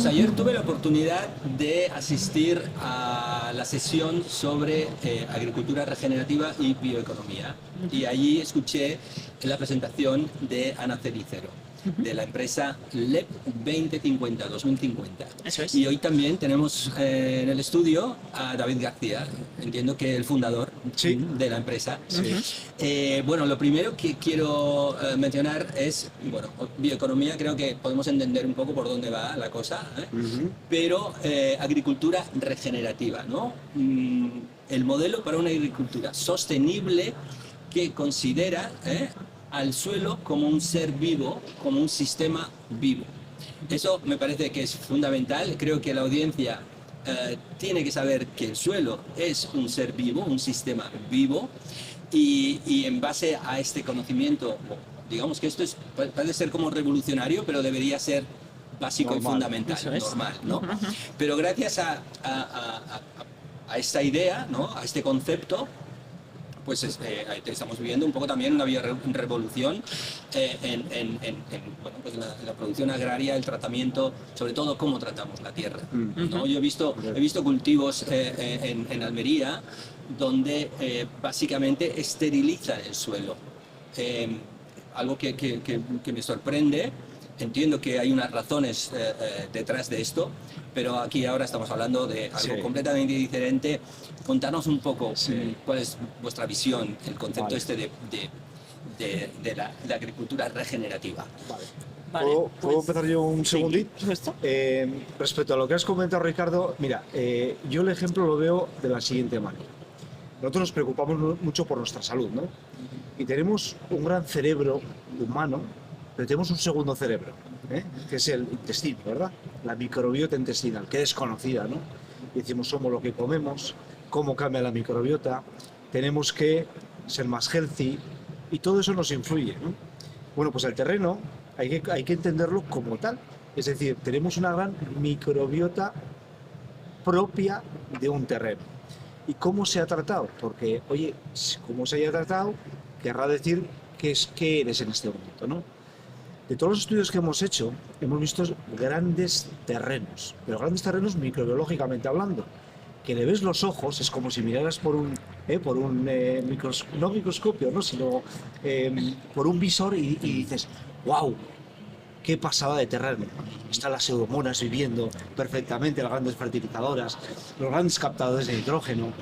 Pues ayer tuve la oportunidad de asistir a la sesión sobre agricultura regenerativa y bioeconomía. Y allí escuché la presentación de Ana Celicero, de la empresa LEP 2050. Eso es. Y hoy también tenemos en el estudio a David García, entiendo que el fundador de la empresa. Bueno, lo primero que quiero mencionar es, bueno, bioeconomía, creo que podemos entender un poco por dónde va la cosa, pero agricultura regenerativa, ¿no? El modelo para una agricultura sostenible que considera al suelo como un ser vivo, como un sistema vivo. Eso me parece que es fundamental. Creo que la audiencia tiene que saber que el suelo es un ser vivo, un sistema vivo, y en base a este conocimiento, digamos que esto puede ser como revolucionario, pero debería ser básico y fundamental, normal, ¿no? Pero gracias a esta idea, ¿no? A este concepto, pues estamos viviendo un poco también una revolución bueno, pues la producción agraria, el tratamiento, sobre todo cómo tratamos la tierra, ¿no? Yo he visto cultivos en Almería donde básicamente esterilizan el suelo, algo que me sorprende. Entiendo que hay unas razones detrás de esto, pero aquí ahora estamos hablando de algo completamente diferente. Contanos un poco cuál es vuestra visión, el concepto de la agricultura regenerativa. ¿Puedo empezar yo un segundito? Respecto a lo que has comentado, Ricardo, mira, yo el ejemplo lo veo de la siguiente manera. Nosotros nos preocupamos mucho por nuestra salud, ¿no? Y tenemos un gran cerebro humano, pero tenemos un segundo cerebro, que es el intestino, ¿verdad? La microbiota intestinal, que es desconocida, ¿no? Y decimos, somos lo que comemos, cómo cambia la microbiota, tenemos que ser más healthy, y todo eso nos influye, ¿no? Bueno, pues el terreno hay que entenderlo como tal. Es decir, tenemos una gran microbiota propia de un terreno. ¿Y cómo se ha tratado? Porque, oye, cómo se haya tratado, querrá decir qué eres en este momento, ¿no? De todos los estudios que hemos hecho, hemos visto grandes terrenos, pero grandes terrenos microbiológicamente hablando, que le ves los ojos, es como si miraras por un no microscopio, ¿no? Sino por un visor y dices, ¡wow! ¡Qué pasada de terreno! Están las pseudomonas viviendo perfectamente, las grandes fertilizadoras, los grandes captadores de nitrógeno.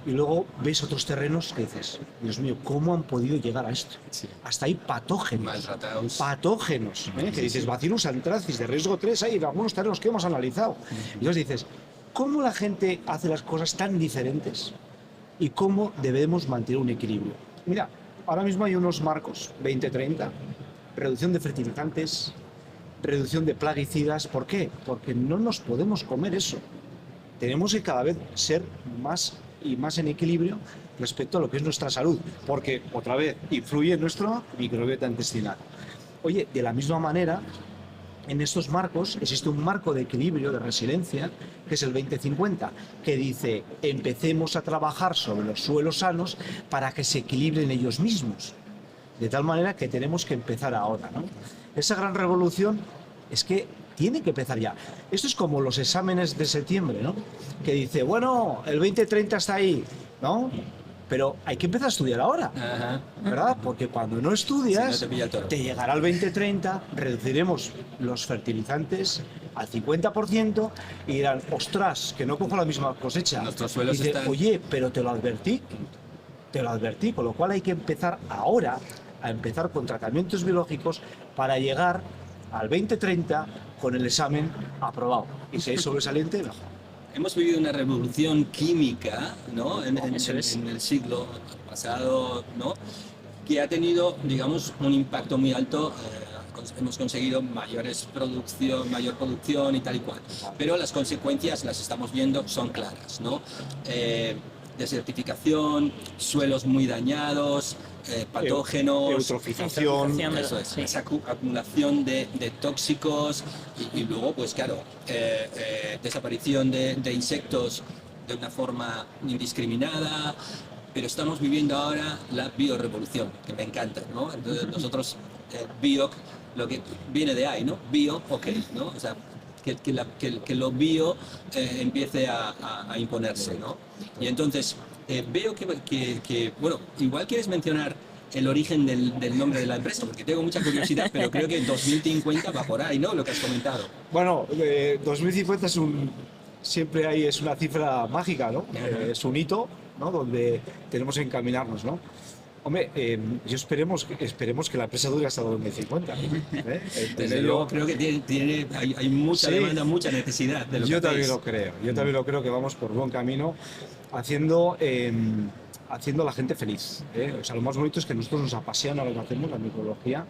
Y luego ves otros terrenos que dices, Dios mío, ¿cómo han podido llegar a esto? Hasta hay patógenos, que dices, Bacillus anthracis de riesgo 3 hay en algunos terrenos que hemos analizado. Y entonces dices, ¿cómo la gente hace las cosas tan diferentes? ¿Y cómo debemos mantener un equilibrio? Mira, ahora mismo hay unos marcos 2030, reducción de fertilizantes, reducción de plaguicidas. ¿Por qué? Porque no nos podemos comer eso. Tenemos que cada vez ser más y más en equilibrio respecto a lo que es nuestra salud, porque, otra vez, influye en nuestra microbiota intestinal. Oye, de la misma manera, en estos marcos existe un marco de equilibrio, de resiliencia, que es el 2050, que dice, empecemos a trabajar sobre los suelos sanos para que se equilibren ellos mismos. De tal manera que tenemos que empezar ahora, ¿no? Esa gran revolución es que tiene que empezar ya. Esto es como los exámenes de septiembre, ¿no? Que dice, bueno, el 2030 está ahí, ¿no? Pero hay que empezar a estudiar ahora, ¿verdad? Porque cuando no estudias, te llegará el 2030, reduciremos los fertilizantes al 50% y dirán, ostras, que no cojo la misma cosecha. Nuestros suelos dice, están... oye, pero te lo advertí, con lo cual hay que empezar ahora, a empezar con tratamientos biológicos para llegar al 2030 con el examen aprobado. Y si es sobresaliente, mejor. Hemos vivido una revolución química, ¿no? en el siglo pasado, ¿no? Que ha tenido, digamos, un impacto muy alto. Hemos conseguido mayor producción y tal y cual. Pero las consecuencias, las estamos viendo, son claras, ¿no? Desertificación, suelos muy dañados, patógenos, eutrofización, eso es, esa acumulación de tóxicos y luego, pues claro, desaparición de insectos de una forma indiscriminada, pero estamos viviendo ahora la biorevolución, que me encanta, ¿no? Entonces nosotros, bio, lo que viene de ahí, ¿no? Bio, ok, ¿no? O sea, que lo bio empiece a imponerse, ¿no? Y entonces veo bueno, igual quieres mencionar el origen del nombre de la empresa, porque tengo mucha curiosidad, pero creo que 2050 va por ahí, ¿no? Lo que has comentado. Bueno, 2050 siempre es una cifra mágica, ¿no? Es un hito, ¿no? Donde tenemos que encaminarnos, ¿no? Hombre, yo esperemos que la empresa dure hasta 2050. Desde luego creo que hay mucha demanda, mucha necesidad de lo que Yo hacéis. también lo creo que vamos por buen camino haciendo a la gente feliz. O sea, lo más bonito es que a nosotros nos apasiona lo que hacemos, la microbiología.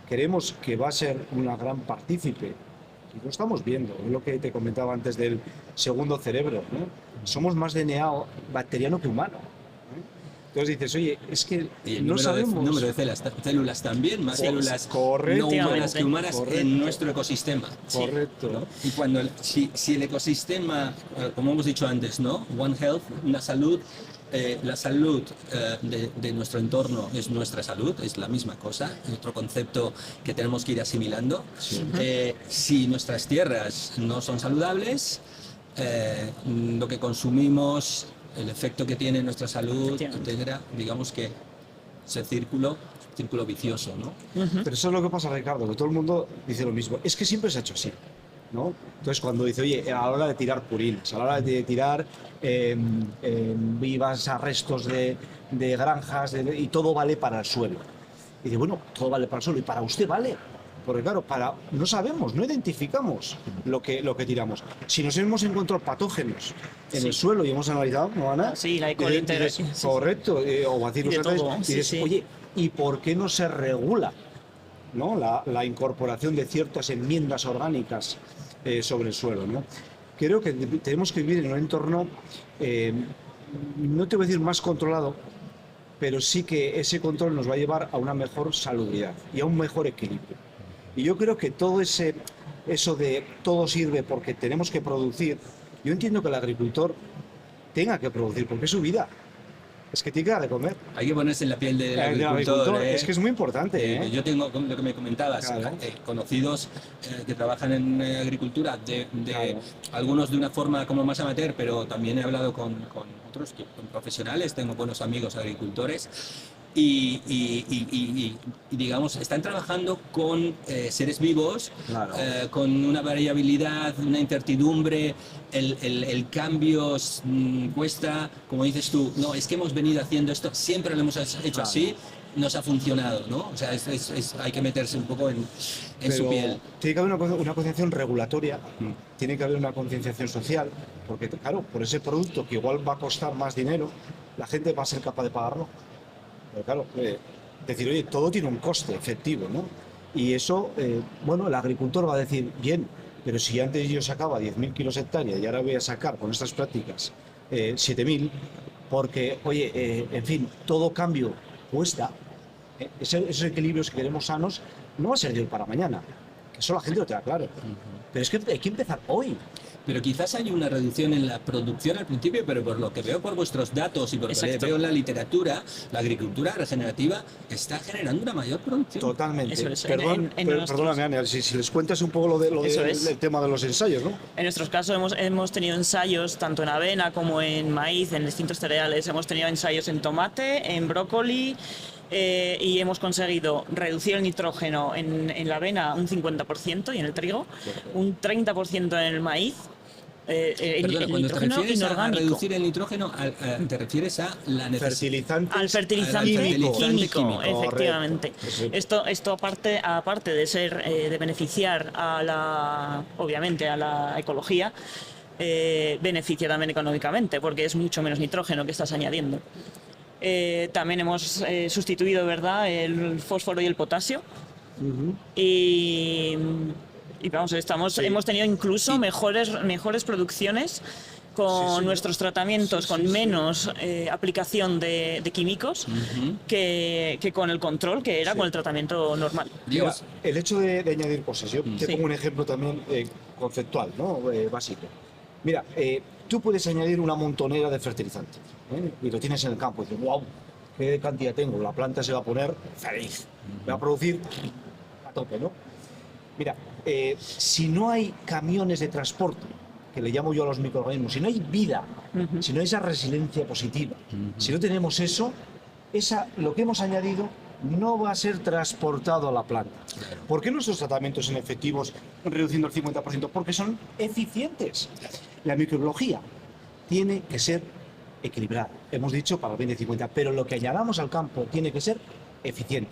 Queremos que va a ser una gran partícipe. Y lo estamos viendo, es lo que te comentaba antes del segundo cerebro, ¿no? Somos más DNA bacteriano que humano. Entonces dices, oye, es que y el no sabemos. número de células también, más células no humanas que humanas en nuestro ecosistema. Correcto. ¿No? Y si el ecosistema, como hemos dicho antes, ¿no? One Health, una salud, la salud de nuestro entorno es nuestra salud, es la misma cosa, es otro concepto que tenemos que ir asimilando. Sí. Si nuestras tierras no son saludables, lo que consumimos, el efecto que tiene en nuestra salud, etcétera, digamos que ese círculo vicioso, ¿no? Pero eso es lo que pasa, Ricardo, que todo el mundo dice lo mismo. Es que siempre se ha hecho así, ¿no? Entonces, cuando dice, oye, a la hora de tirar purines, a la hora de tirar vivas a restos de granjas, y todo vale para el suelo. Y dice, bueno, todo vale para el suelo, y para usted vale. Porque claro, no sabemos, no identificamos lo que tiramos. Si nos hemos encontrado patógenos en el suelo y hemos analizado, ¿no, Ana? Sí, la E. coli integración. Correcto, o bacilos y dices, oye, ¿y por qué no se regula, ¿no? la incorporación de ciertas enmiendas orgánicas sobre el suelo, ¿no? Creo que tenemos que vivir en un entorno, no te voy a decir más controlado, pero sí que ese control nos va a llevar a una mejor salubridad y a un mejor equilibrio. Y yo creo que eso de todo sirve porque tenemos que producir, yo entiendo que el agricultor tenga que producir porque es su vida. Es que tiene que dar de comer. Hay que ponerse en la piel del agricultor. Es que es muy importante. Yo tengo, lo que me comentabas, conocidos que trabajan en agricultura, algunos de una forma como más amateur, pero también he hablado con otros, con profesionales, tengo buenos amigos agricultores. Y digamos, están trabajando con seres vivos, con una variabilidad, una incertidumbre, el cambio cuesta, como dices tú, no, es que hemos venido haciendo esto, siempre lo hemos hecho así, nos ha funcionado, ¿no? O sea, hay que meterse un poco en su piel. Tiene que haber una concienciación regulatoria, tiene que haber una concienciación social, porque claro, por ese producto que igual va a costar más dinero, la gente va a ser capaz de pagarlo. Pero claro, decir, oye, todo tiene un coste efectivo, ¿no? Y eso, bueno, el agricultor va a decir, bien, pero si antes yo sacaba 10.000 kilos hectárea y ahora voy a sacar con estas prácticas 7.000, porque, oye, en fin, todo cambio cuesta. Esos equilibrios que queremos sanos no va a ser de hoy para mañana, que eso la gente lo tenga claro. Pero es que hay que empezar hoy. Pero quizás hay una reducción en la producción al principio, pero por lo que veo por vuestros datos y por lo que veo en la literatura, la agricultura regenerativa está generando una mayor producción. Totalmente. Perdóname, Ania, si les cuentas un poco el tema de los ensayos, ¿no? En nuestros casos hemos tenido ensayos tanto en avena como en maíz, en distintos cereales. Hemos tenido ensayos en tomate, en brócoli, y hemos conseguido reducir el nitrógeno en la avena un 50% y en el trigo, un 30% en el maíz. Perdona, cuando te refieres a reducir el nitrógeno, te refieres a la al fertilizante químico, efectivamente. Esto aparte de ser de beneficiar obviamente a la ecología, beneficia también económicamente porque es mucho menos nitrógeno que estás añadiendo. También hemos sustituido, ¿verdad?, el fósforo y el potasio. Y vamos, hemos tenido incluso mejores producciones con nuestros tratamientos, con menos aplicación de químicos que con el control que era con el tratamiento normal. Mira, el hecho de añadir cosas, yo te pongo un ejemplo también conceptual, ¿no? Básico. Mira, tú puedes añadir una montonera de fertilizante y lo tienes en el campo y dices, wow, qué cantidad tengo, la planta se va a poner feliz, va a producir a tope, ¿no? Mira, si no hay camiones de transporte, que le llamo yo a los microorganismos, si no hay vida, si no hay esa resiliencia positiva, si no tenemos eso, lo que hemos añadido no va a ser transportado a la planta. ¿Por qué nuestros tratamientos son efectivos reduciendo el 50%? Porque son eficientes. La microbiología tiene que ser equilibrada. Hemos dicho para el 20-50, pero lo que añadamos al campo tiene que ser eficiente.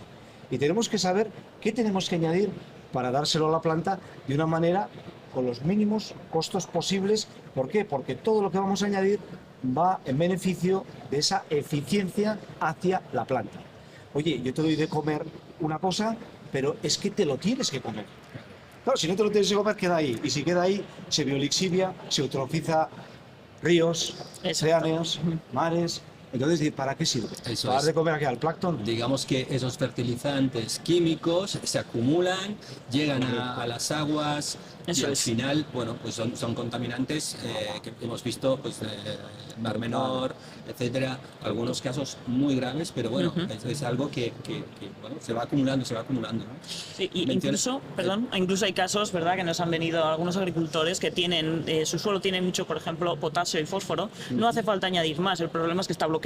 Y tenemos que saber qué tenemos que añadir para dárselo a la planta de una manera con los mínimos costos posibles. ¿Por qué? Porque todo lo que vamos a añadir va en beneficio de esa eficiencia hacia la planta. Oye, yo te doy de comer una cosa, pero es que te lo tienes que comer. Claro, si no te lo tienes que comer, queda ahí. Y si queda ahí, se biolixivia, se eutrofiza ríos, océanos, mares. Entonces, ¿para qué sirve? Eso ¿Para dar es. de comer aquí al plancton? Digamos que esos fertilizantes químicos se acumulan, llegan a las aguas y al final, bueno, pues son contaminantes que hemos visto, pues Mar Menor, etcétera, algunos casos muy graves, pero bueno, es algo que bueno, se va acumulando, ¿no? Sí, y incluso hay casos, ¿verdad?, que nos han venido algunos agricultores que tienen, su suelo tiene mucho, por ejemplo, potasio y fósforo, no hace falta añadir más, el problema es que está bloqueado.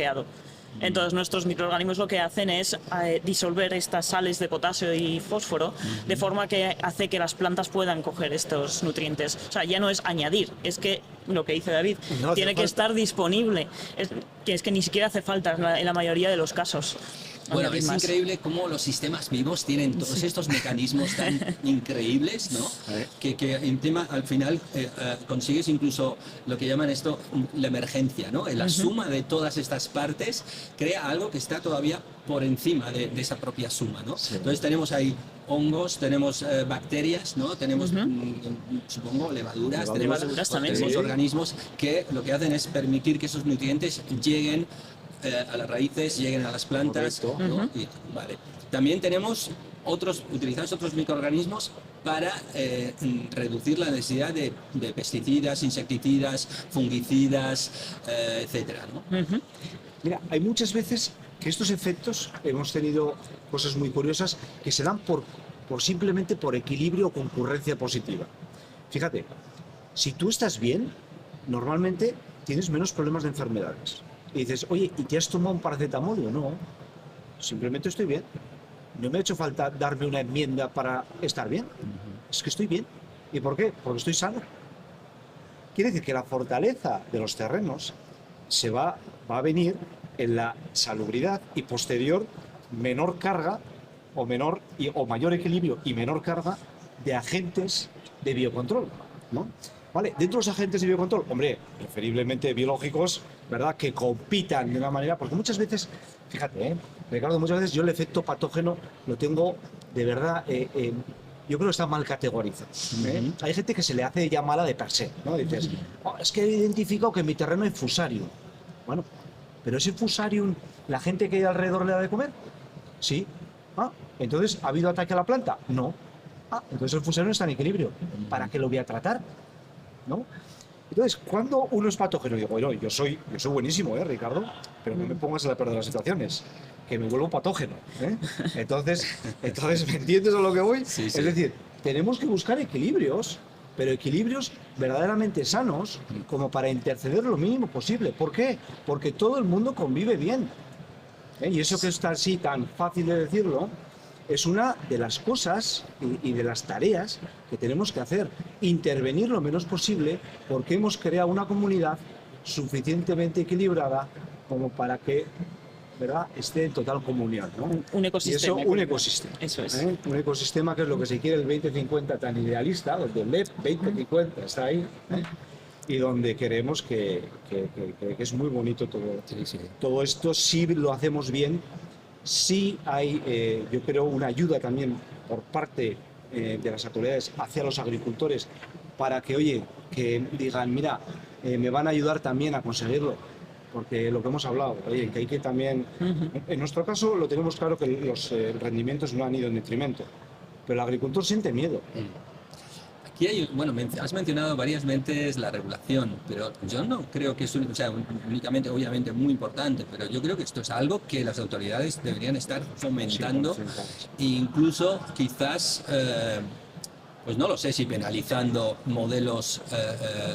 Entonces nuestros microorganismos lo que hacen es disolver estas sales de potasio y fósforo de forma que hace que las plantas puedan coger estos nutrientes. O sea, ya no es añadir, es que lo que dice David, no tiene que estar disponible. Es que ni siquiera hace falta en la mayoría de los casos. Bueno, es increíble cómo los sistemas vivos tienen todos estos mecanismos tan increíbles, ¿no? Que encima al final consigues incluso lo que llaman esto la emergencia, ¿no? La suma de todas estas partes crea algo que está todavía por encima de esa propia suma, ¿no? Sí. Entonces tenemos ahí hongos, tenemos bacterias, ¿no? Tenemos, supongo, levaduras, tenemos organismos que lo que hacen es permitir que esos nutrientes lleguen a las raíces, lleguen a las plantas, ¿no? Y, vale. También tenemos utilizamos otros microorganismos para reducir la necesidad de pesticidas, insecticidas, fungicidas, etcétera, ¿no? Mira, hay muchas veces que estos efectos, hemos tenido cosas muy curiosas que se dan simplemente por equilibrio o concurrencia positiva. Fíjate, si tú estás bien, normalmente tienes menos problemas de enfermedades. Y dices, oye, ¿y te has tomado un paracetamol o no? Simplemente estoy bien. No me ha hecho falta darme una enmienda para estar bien. Es que estoy bien. ¿Y por qué? Porque estoy sano. Quiere decir que la fortaleza de los terrenos va a venir en la salubridad y posterior menor carga o mayor equilibrio y menor carga de agentes de biocontrol, ¿no? Vale, dentro de los agentes de biocontrol, hombre, preferiblemente biológicos, ¿verdad?, que compitan de una manera, porque muchas veces, fíjate, Ricardo, muchas veces yo el efecto patógeno lo tengo de verdad, yo creo que está mal categorizado. Hay gente que se le hace ya mala de per se, ¿no? Dices, es que he identificado que en mi terreno hay fusarium. Bueno, pero ese fusarium, ¿la gente que hay alrededor le da de comer? Sí. Entonces, ¿ha habido ataque a la planta? No. Entonces el fusarium está en equilibrio. ¿Para qué lo voy a tratar? ¿No? Entonces, cuando uno es patógeno, digo, bueno, yo soy buenísimo, Ricardo, pero no me pongas en la peor de las situaciones, que me vuelvo patógeno. Entonces, ¿me entiendes a lo que voy? Sí, sí. Es decir, tenemos que buscar equilibrios, pero equilibrios verdaderamente sanos, como para interceder lo mínimo posible. ¿Por qué? Porque todo el mundo convive bien. Y eso que está así tan fácil de decirlo, es una de las cosas y de las tareas que tenemos que hacer, intervenir lo menos posible, porque hemos creado una comunidad suficientemente equilibrada como para que, ¿verdad?, esté en total comunión, ¿no? Un ecosistema. Y eso, un ecosistema. Eso es. Un ecosistema que es lo que se quiere el 2050 tan idealista, donde el LEP 2050 está ahí, y donde queremos que es muy bonito todo. Sí. Todo esto, si lo hacemos bien. Sí hay, yo creo, una ayuda también por parte de las autoridades hacia los agricultores para que, oye, que digan, mira, me van a ayudar también a conseguirlo, porque lo que hemos hablado, oye, que hay que también, en nuestro caso lo tenemos claro que los rendimientos no han ido en detrimento, pero el agricultor siente miedo. Aquí hay, bueno, has mencionado varias veces la regulación, pero yo no creo que es únicamente, obviamente, muy importante, pero yo creo que esto es algo que las autoridades deberían estar fomentando, e incluso quizás pues no lo sé si penalizando modelos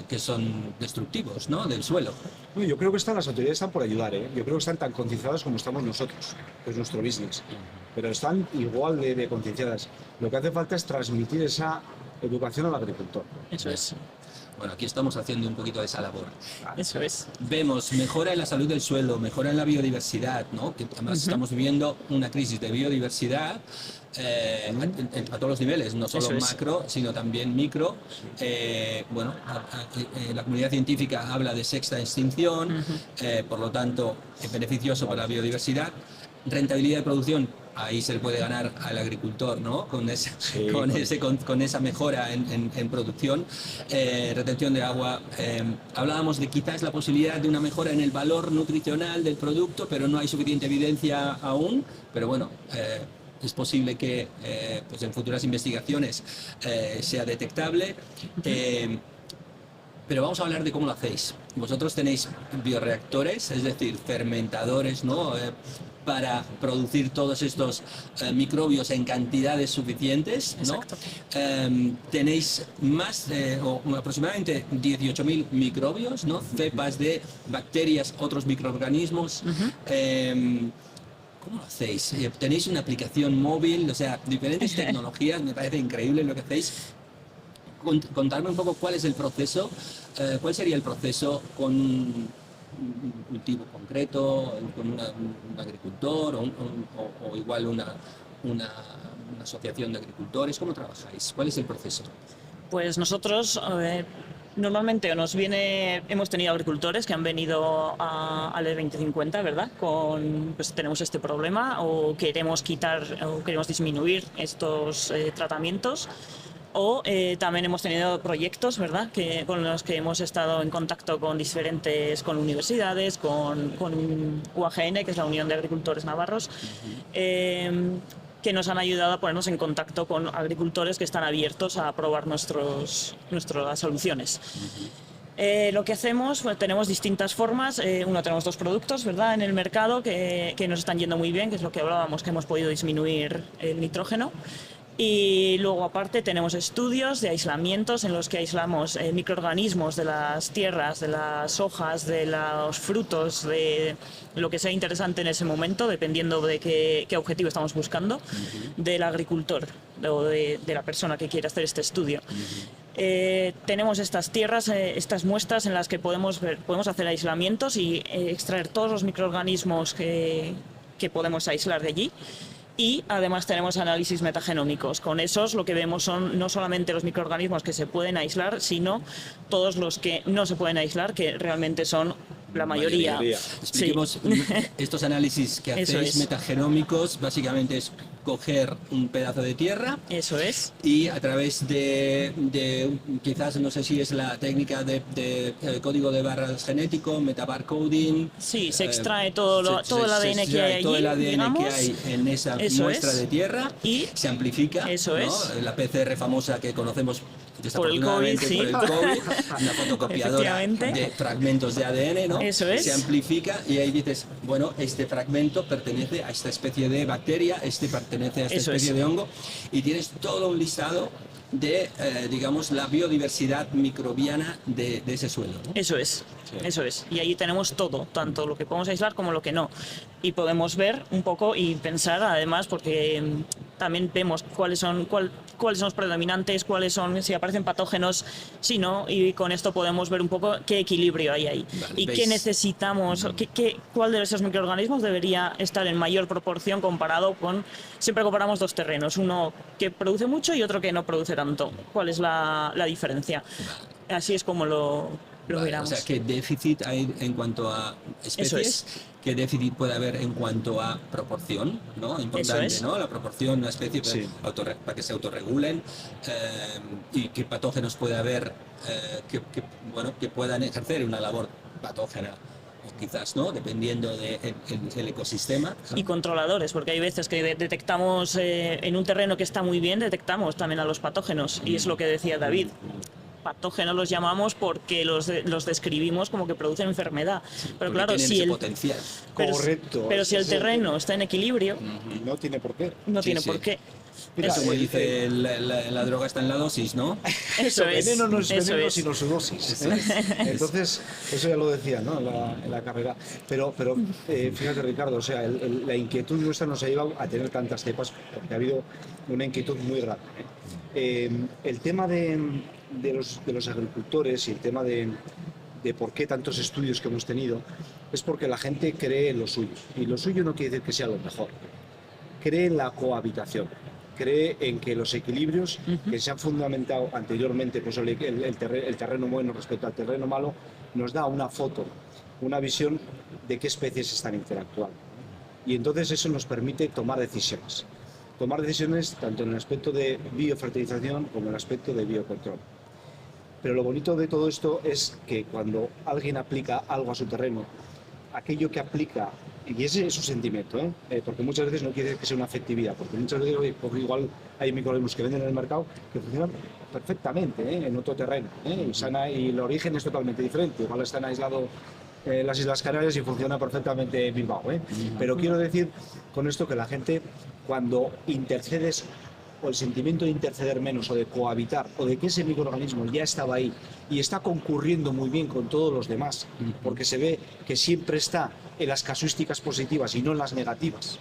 que son destructivos, ¿no?, del suelo. No, yo creo que las autoridades están por ayudar, ¿eh? Yo creo que están tan concienciadas como estamos nosotros, que es nuestro business, pero están igual de concienciadas. Lo que hace falta es transmitir esa educación al agricultor. Eso es. Bueno, aquí estamos haciendo un poquito de esa labor. Eso es. Vemos mejora en la salud del suelo, mejora en la biodiversidad, ¿no? Que además estamos viviendo una crisis de biodiversidad a todos los niveles, no solo macro, sino también micro. La comunidad científica habla de sexta extinción, por lo tanto, es beneficioso para la biodiversidad. Rentabilidad de producción, ahí se le puede ganar al agricultor, ¿no?, con esa mejora en producción. Retención de agua, hablábamos de quizás la posibilidad de una mejora en el valor nutricional del producto, pero no hay suficiente evidencia aún, pero bueno, es posible que pues en futuras investigaciones sea detectable. Pero vamos a hablar de cómo lo hacéis. Vosotros tenéis bioreactores, es decir, fermentadores, ¿no?, para producir todos estos microbios en cantidades suficientes, ¿no? Tenéis más aproximadamente 18.000 microbios, ¿no?, cepas de bacterias, otros microorganismos. ¿Cómo lo hacéis? ¿Tenéis una aplicación móvil? O sea, diferentes tecnologías, me parece increíble lo que hacéis. Contarme un poco cuál es el proceso, cuál sería el proceso con un cultivo concreto, con un agricultor o igual una asociación de agricultores. ¿Cómo trabajáis? ¿Cuál es el proceso? Pues nosotros normalmente hemos tenido agricultores que han venido al 2050, ¿verdad? Pues tenemos este problema o queremos disminuir estos tratamientos. O también hemos tenido proyectos, ¿verdad?, con los que hemos estado en contacto con universidades, con UAGN, que es la Unión de Agricultores Navarros, que nos han ayudado a ponernos en contacto con agricultores que están abiertos a probar nuestras soluciones. Lo que hacemos, pues, tenemos distintas formas. Tenemos dos productos, ¿verdad?, en el mercado que nos están yendo muy bien, que es lo que hablábamos, que hemos podido disminuir el nitrógeno. Y luego, aparte, tenemos estudios de aislamientos en los que aislamos microorganismos de las tierras, de las hojas, de los frutos, de lo que sea interesante en ese momento, dependiendo de qué objetivo estamos buscando, del agricultor o de la persona que quiere hacer este estudio. Tenemos estas tierras, estas muestras en las que podemos hacer aislamientos y extraer todos los microorganismos que podemos aislar de allí. Y además tenemos análisis metagenómicos. Con esos lo que vemos son no solamente los microorganismos que se pueden aislar, sino todos los que no se pueden aislar, que realmente son la mayoría. Expliquemos estos análisis que hacéis metagenómicos. Básicamente es coger un pedazo de tierra. Eso es. Y a través de quizás, no sé si es la técnica de código de barras genético, metabarcoding. Sí, se extrae todo el ADN que hay allí. Todo el ADN que hay en esa muestra de tierra y se amplifica. Eso es. La PCR famosa que conocemos por el COVID, una fotocopiadora de fragmentos de ADN, ¿no? Eso es. Se amplifica y ahí dices, bueno, este fragmento pertenece a esta especie de bacteria, este pertenece a esta especie de hongo, y tienes todo un listado de, digamos, la biodiversidad microbiana de ese suelo, ¿no? Eso es. Eso es. Y ahí tenemos todo, tanto lo que podemos aislar como lo que no. Y podemos ver un poco y pensar, además, porque también vemos cuáles son los predominantes, si aparecen patógenos, si no, y con esto podemos ver un poco qué equilibrio hay ahí. Vale, y qué necesitamos, cuál de esos microorganismos debería estar en mayor proporción comparado con... Siempre comparamos dos terrenos, uno que produce mucho y otro que no produce tanto. ¿Cuál es la diferencia? Así es como lo miramos. O sea, ¿qué déficit hay en cuanto a especies? ¿Qué déficit puede haber en cuanto a proporción? ¿No? Importante, ¿no? La proporción de la especie para que se autorregulen, y qué patógenos puede haber que puedan ejercer una labor patógena. Quizás, ¿no? Dependiendo del ecosistema. Y controladores, porque hay veces que detectamos en un terreno que está muy bien, detectamos también a los patógenos, y es lo que decía David. Patógenos los llamamos porque los describimos como que producen enfermedad. Pero claro, potencial. Correcto. Pero si el terreno está en equilibrio, no tiene por qué. No tiene por qué. Mira, como dice, la droga está en la dosis, ¿no? Eso es. Veneno no es eso veneno, es. sino su dosis. Entonces, eso ya lo decía, ¿no? En la carrera. Pero fíjate, Ricardo, o sea, la inquietud nuestra nos ha llevado a tener tantas cepas, porque ha habido una inquietud muy grande. El tema de los agricultores y el tema de por qué tantos estudios que hemos tenido es porque la gente cree en lo suyo. Y lo suyo no quiere decir que sea lo mejor. Cree en la cohabitación. Cree en que los equilibrios que se han fundamentado anteriormente, pues el terreno bueno respecto al terreno malo, nos da una foto, una visión de qué especies están interactuando. Y entonces eso nos permite tomar decisiones. Tomar decisiones tanto en el aspecto de biofertilización como en el aspecto de biocontrol. Pero lo bonito de todo esto es que cuando alguien aplica algo a su terreno, aquello que aplica, y ese es su sentimiento, porque muchas veces no quiere decir que sea una efectividad, porque muchas veces igual hay microorganismos que venden en el mercado que funcionan perfectamente en otro terreno, y el origen es totalmente diferente, igual están aislados las Islas Canarias y funciona perfectamente en Bilbao. Pero quiero decir con esto que la gente, cuando intercedes, o el sentimiento de interceder menos o de cohabitar o de que ese microorganismo ya estaba ahí y está concurriendo muy bien con todos los demás, porque se ve que siempre está en las casuísticas positivas y no en las negativas.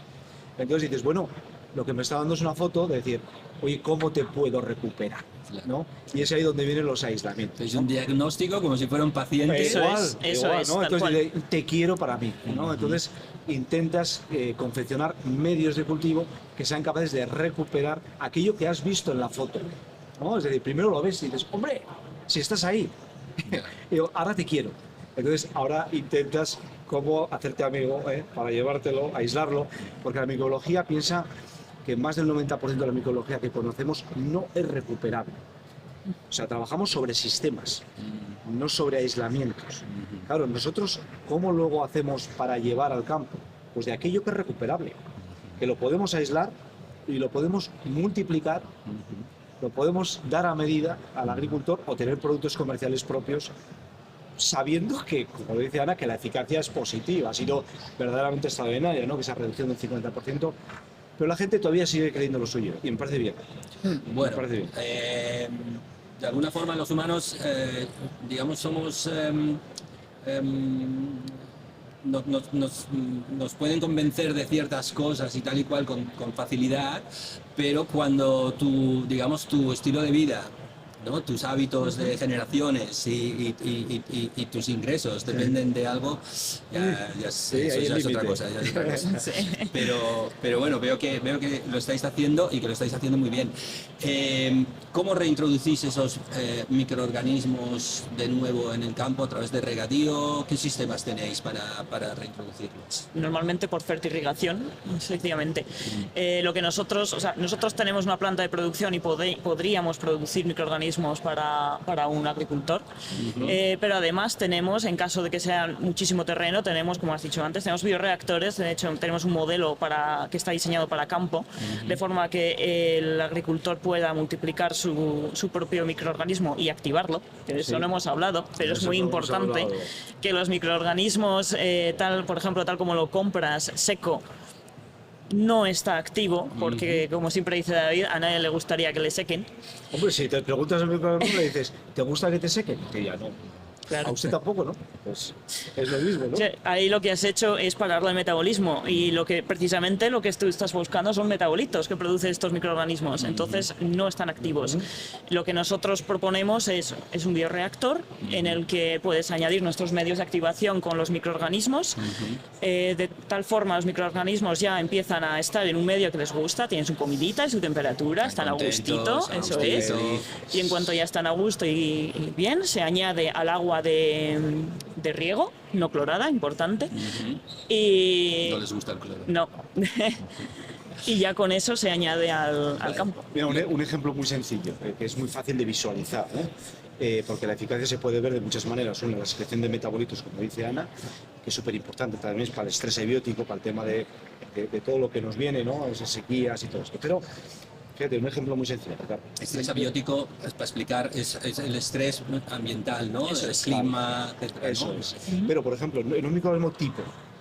Entonces dices, bueno, lo que me está dando es una foto de decir, oye, ¿cómo te puedo recuperar? ¿No? Y es ahí donde vienen los aislamientos. Es un diagnóstico como si fuera un paciente. Eso es, ¿no? Entonces te quiero para mí, ¿no? Entonces intentas confeccionar medios de cultivo que sean capaces de recuperar aquello que has visto en la foto, ¿no? Es decir, primero lo ves y dices, hombre, si estás ahí, digo, ahora te quiero. Entonces ahora intentas cómo hacerte amigo, para llevártelo, aislarlo, porque la microbiología piensa que más del 90% de la microbiología que conocemos no es recuperable. O sea, trabajamos sobre sistemas, no sobre aislamientos. Claro, nosotros, ¿cómo luego hacemos para llevar al campo? Pues de aquello que es recuperable, que lo podemos aislar y lo podemos multiplicar, lo podemos dar a medida al agricultor o tener productos comerciales propios, sabiendo que, como dice Ana, que la eficacia es positiva, ha sido verdaderamente extraordinaria, ¿no? Que esa reducción del 50%, pero la gente todavía sigue creyendo lo suyo, y me parece bien. Bueno, me parece bien. De alguna forma los humanos, digamos, somos... nos pueden convencer de ciertas cosas y tal y cual con facilidad, pero cuando digamos, tu estilo de vida, ¿no? Tus hábitos de generaciones y tus ingresos dependen de algo, eso ya es otra cosa. Sí. Pero bueno, veo que lo estáis haciendo y que lo estáis haciendo muy bien. ¿Cómo reintroducís esos microorganismos de nuevo en el campo a través de regadío? ¿Qué sistemas tenéis para reintroducirlos? Normalmente por fertirrigación, efectivamente. Lo que nosotros tenemos una planta de producción y podríamos producir microorganismos para un agricultor, pero además tenemos, en caso de que sea muchísimo terreno, tenemos, como has dicho antes, tenemos bioreactores. De hecho tenemos un modelo que está diseñado para campo, de forma que el agricultor pueda multiplicar su propio microorganismo y activarlo, que de eso no hemos hablado, pero es muy importante que los microorganismos, por ejemplo, tal como lo compras seco, no está activo, porque como siempre dice David, a nadie le gustaría que le sequen. Hombre, si te preguntas al microorganismo le dices, ¿te gusta que te sequen? Que ya no. Claro. A usted tampoco, ¿no? Pues es lo mismo, ¿no? Sí, ahí lo que has hecho es pararle el metabolismo, y precisamente lo que tú estás buscando son metabolitos que producen estos microorganismos, entonces no están activos. Lo que nosotros proponemos es un bioreactor en el que puedes añadir nuestros medios de activación con los microorganismos, de tal forma los microorganismos ya empiezan a estar en un medio que les gusta, tienen su comidita y su temperatura, están a gustito, eso es, y en cuanto ya están a gusto y bien, se añade al agua de riego, no clorada, importante. Y no les gusta el cloro. No. Y ya con eso se añade al campo. Mira, un ejemplo muy sencillo, que es muy fácil de visualizar, porque la eficacia se puede ver de muchas maneras. Una, la secreción de metabolitos, como dice Ana, que es súper importante también para el estrés abiótico, para el tema de todo lo que nos viene, ¿no? Esas sequías y todo esto. Pero fíjate, un ejemplo muy sencillo. Estrés abiótico, para explicar, es el estrés ambiental, ¿no? Eso el es, clima, claro. etcétera, ¿no? Eso es. Pero, por ejemplo, en un microorganismo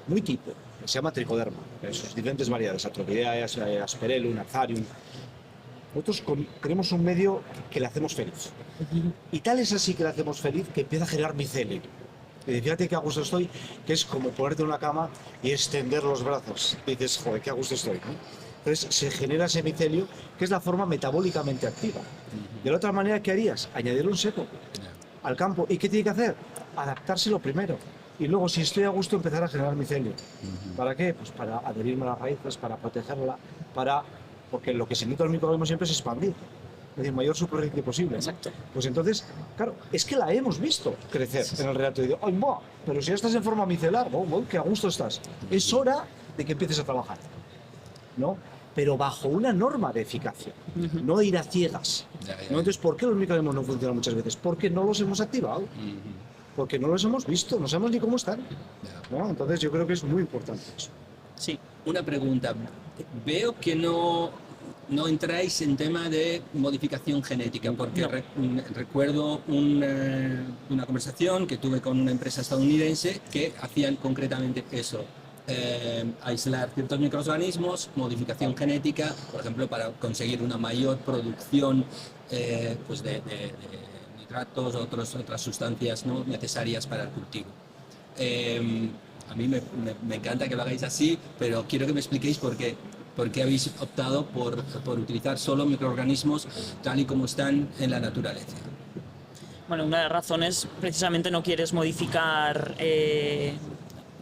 muy tipo, que se llama tricoderma, sus diferentes variedades, Atropidae, Asperellum, Arzarium, Nosotros tenemos un medio que le hacemos feliz. Y tal es así que le hacemos feliz que empieza a generar micelio. Y fíjate qué a gusto estoy, que es como ponerte en una cama y extender los brazos. Y dices, joder, qué a gusto estoy, ¿no? Entonces se genera ese micelio, que es la forma metabólicamente activa. De la otra manera, ¿qué harías? Añadirle un seco al campo. ¿Y qué tiene que hacer? Adaptárselo primero. Y luego, si estoy a gusto, empezar a generar micelio. ¿Para qué? Pues para adherirme a las raíces, para protegerla, porque lo que se necesita el microorganismo siempre es expandir. Es decir, mayor superficie posible, ¿no? Exacto. Pues entonces, claro, es que la hemos visto crecer en el relato. Y digo, ¡ay, ma! Pero si ya estás en forma micelar, ¡oh, qué a gusto estás! Es hora de que empieces a trabajar, ¿no? Pero bajo una norma de eficacia, no ir a ciegas. ¿No? Entonces, ¿por qué los microorganismos no funcionan muchas veces? Porque no los hemos activado, porque no los hemos visto, no sabemos ni cómo están, ¿no? Entonces, yo creo que es muy importante eso. Sí. Una pregunta. Veo que no entráis en tema de modificación genética, porque recuerdo una conversación que tuve con una empresa estadounidense que hacían concretamente eso. Aislar ciertos microorganismos, modificación genética, por ejemplo, para conseguir una mayor producción pues de nitratos, otras sustancias, ¿no?, necesarias para el cultivo. A mí me encanta que lo hagáis así, pero quiero que me expliquéis por qué habéis optado por utilizar solo microorganismos tal y como están en la naturaleza. Bueno, una de las razones, precisamente no quieres modificar,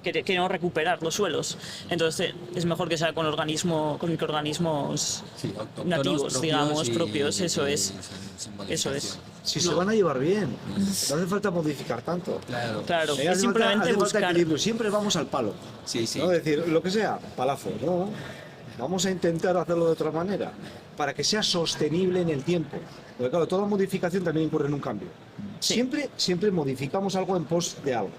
queremos recuperar los suelos. Entonces es mejor que sea con microorganismos nativos, digamos, propios. Eso es. Si se van a llevar bien, no hace falta modificar tanto. Claro. Es simplemente buscar equilibrio. Siempre vamos al palo. Sí. ¿No? Es decir, lo que sea, palazo, ¿no? Vamos a intentar hacerlo de otra manera, para que sea sostenible en el tiempo. Porque claro, toda modificación también incurre en un cambio. Sí. Siempre modificamos algo en pos de algo.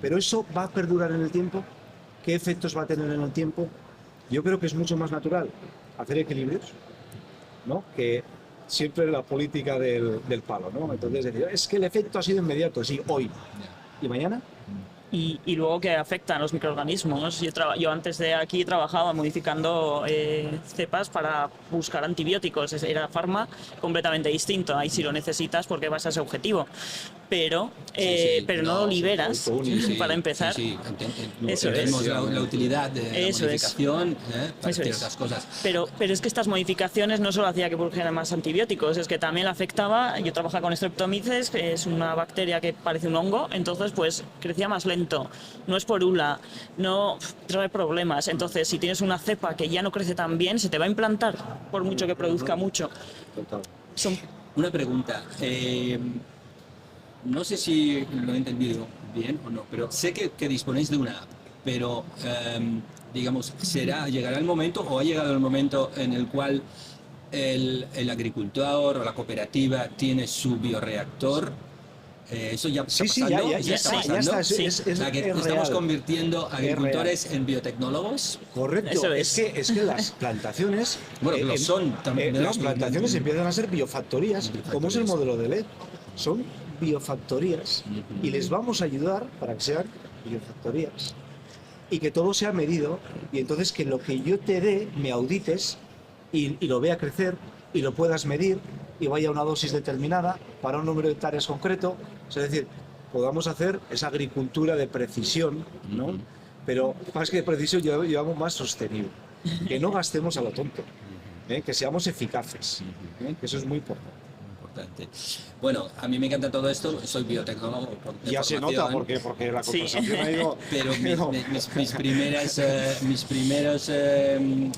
Pero eso va a perdurar en el tiempo. ¿Qué efectos va a tener en el tiempo? Yo creo que es mucho más natural hacer equilibrios, ¿no?, que siempre la política del palo, ¿no? Entonces decir, es que el efecto ha sido inmediato, sí, hoy. ¿Y mañana? Y luego que afectan los microorganismos. Yo antes de aquí trabajaba modificando cepas para buscar antibióticos. Era farma completamente distinto. Ahí sí lo necesitas porque vas a ese objetivo. Pero no lo liberas para empezar. Eso es. La utilidad de la modificación para ciertas cosas. Pero es que estas modificaciones no solo hacía que produjeran más antibióticos, es que también afectaba. Yo trabajaba con Streptomyces, que es una bacteria que parece un hongo, entonces pues crecía más lento. No es porula, no trae problemas. Entonces, si tienes una cepa que ya no crece tan bien, se te va a implantar por mucho que produzca mucho. Total. Una pregunta. No sé si lo he entendido bien o no, pero sé que disponéis de una app, pero digamos, llegará el momento o ha llegado el momento en el cual el agricultor o la cooperativa tiene su bioreactor. Eso ya está pasando. Ya está. Estamos convirtiendo agricultores en biotecnólogos. Correcto. Eso es. Es que las plantaciones, bueno, lo son también. Las plantaciones empiezan a ser biofactorías, como es el modelo de LED. Son biofactorías y les vamos a ayudar para que sean biofactorías y que todo sea medido, y entonces que lo que yo te dé me audites y lo vea crecer y lo puedas medir y vaya a una dosis determinada para un número de hectáreas concreto. Es decir, podamos hacer esa agricultura de precisión, ¿no? Pero más que de precisión, llevamos más sostenible. Que no gastemos a lo tonto, que seamos eficaces, que eso es muy importante. Bueno, a mí me encanta todo esto, soy biotecnólogo por ya se nota porque la conversación ha ido... Pero mis primeros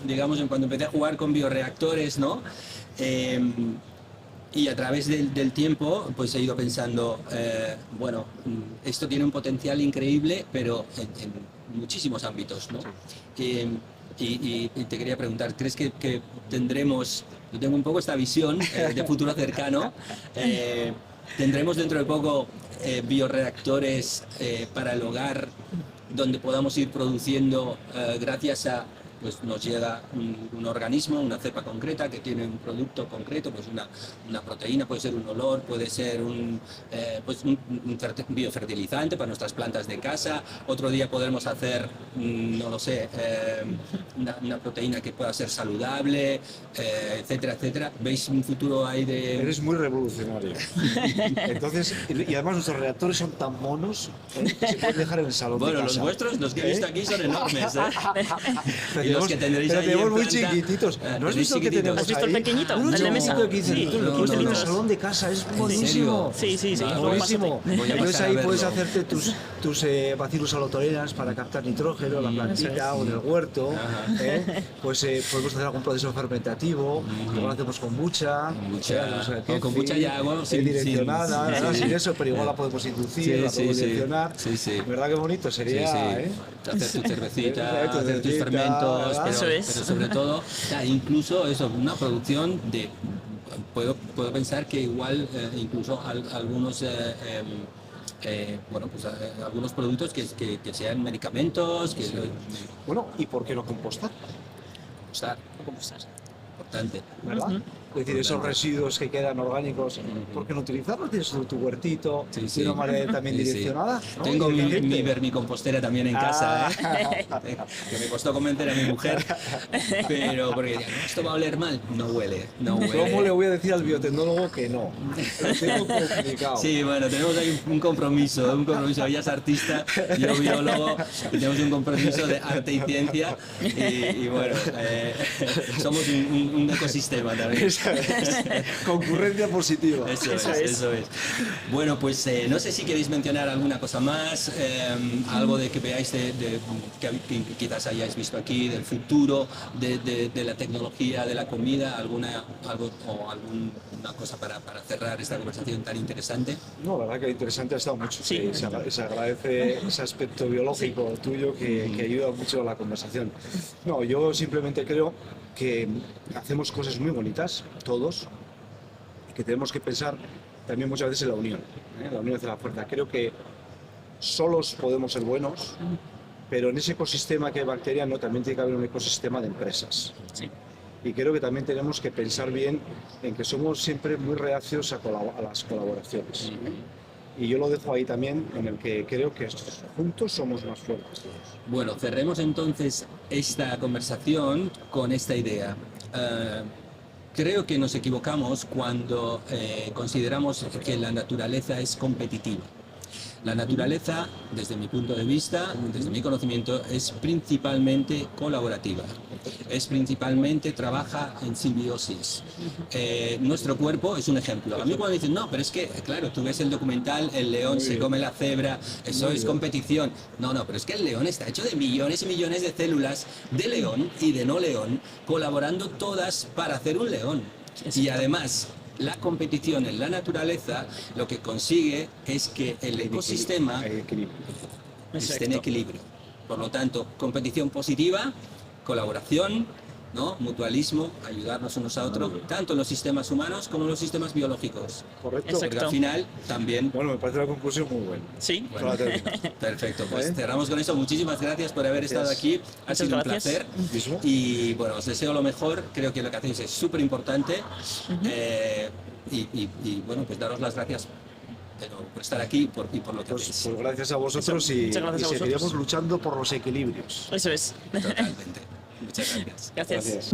digamos, cuando empecé a jugar con bioreactores, ¿no? Y a través del tiempo pues he ido pensando, bueno, esto tiene un potencial increíble, pero en muchísimos ámbitos, ¿no? Y te quería preguntar, ¿crees que tendremos, yo tengo un poco esta visión de futuro cercano, tendremos dentro de poco bioreactores para el hogar donde podamos ir produciendo gracias a pues nos llega un organismo, una cepa concreta que tiene un producto concreto, pues una proteína, puede ser un olor, puede ser un biofertilizante para nuestras plantas de casa. Otro día podremos hacer, no lo sé, una proteína que pueda ser saludable, etcétera, etcétera. ¿Veis un futuro ahí de...? Eres muy revolucionario. Entonces, y además nuestros reactores son tan monos que se pueden dejar en el salón de casa. Los vuestros, los que he visto aquí, son enormes, Y los que tendréis pero ahí tenemos en muy planta, chiquititos. ¿No has visto que tenemos ¿Has visto el ahí? pequeñito? Uno El de mesa. chiquitito de 15 Sí, litros, lo no, puedes tener en no, el no. salón de casa, es ¿En buenísimo. serio? Sí, Buenísimo. Voy a Entonces pasar a ahí verlo. puedes hacerte tus bacillus alotorenas para captar nitrógeno, la plantita o en el huerto. Pues podemos hacer algún proceso fermentativo, igual hacemos kombucha. Con kombucha ya hago direccionada, sin eso, pero igual la podemos inducir, la podemos direccionar. ¿Verdad que bonito sería? Hacer tu cervecita, hacer tus fermentos, pero sobre todo, incluso eso, una producción de... Puedo pensar que igual incluso algunos algunos productos que sean medicamentos, Bueno, ¿y por qué no compostar? Compostar. Importante. ¿Verdad? Es decir, esos residuos que quedan orgánicos, ¿por qué no utilizarlos? Tienes tu huertito de una manera también direccionada. ¿No? Tengo mi vermicompostera también en casa, que me costó convencer a mi mujer, pero porque decía, no, esto va a oler mal. No huele. ¿Cómo le voy a decir al biotecnólogo que no? Lo tengo complicado. Sí, bueno, tenemos ahí un compromiso. Ella es artista, yo biólogo, y tenemos un compromiso de arte y ciencia, y bueno, somos un ecosistema también. Concurrencia positiva. Eso es. Bueno, pues no sé si queréis mencionar alguna cosa más, algo de que veáis que quizás hayáis visto aquí, del futuro, de la tecnología, de la comida, alguna cosa para cerrar esta conversación tan interesante. No, la verdad que interesante ha estado mucho. Sí. Se agradece ese aspecto biológico tuyo que ayuda mucho a la conversación. No, yo simplemente creo que hacemos cosas muy bonitas, todos, y que tenemos que pensar también muchas veces en la unión. La unión hace la fuerza. Creo que solos podemos ser buenos, pero en ese ecosistema que hay bacteriano también tiene que haber un ecosistema de empresas. Sí. Y creo que también tenemos que pensar bien en que somos siempre muy reacios a las colaboraciones. Y yo lo dejo ahí también, en el que creo que juntos somos más fuertes. Bueno, cerremos entonces esta conversación con esta idea. Creo que nos equivocamos cuando consideramos que la naturaleza es competitiva. La naturaleza, desde mi punto de vista, desde mi conocimiento, es principalmente colaborativa. Es principalmente trabaja en simbiosis. Nuestro cuerpo es un ejemplo. A mí cuando dicen, no, pero es que, claro, tú ves el documental, el león se come la cebra, eso es competición. No, pero es que el león está hecho de millones y millones de células de león y de no león, colaborando todas para hacer un león. Y además, la competición en la naturaleza lo que consigue es que el ecosistema esté en equilibrio. Por lo tanto, competición positiva, colaboración, ¿no? Mutualismo, ayudarnos unos a otros, tanto en los sistemas humanos como en los sistemas biológicos. Correcto. Porque al final también... Bueno, me parece una conclusión muy buena. Sí. Bueno, perfecto, pues cerramos con eso. Muchísimas gracias por haber estado aquí. Ha sido un placer. Y bueno, os deseo lo mejor. Creo que lo que hacéis es súper importante. Y bueno, pues daros las gracias por estar aquí y por lo que hacéis. Pues gracias a vosotros y seguiremos luchando por los equilibrios. Eso es. Totalmente. Muchas gracias. Gracias.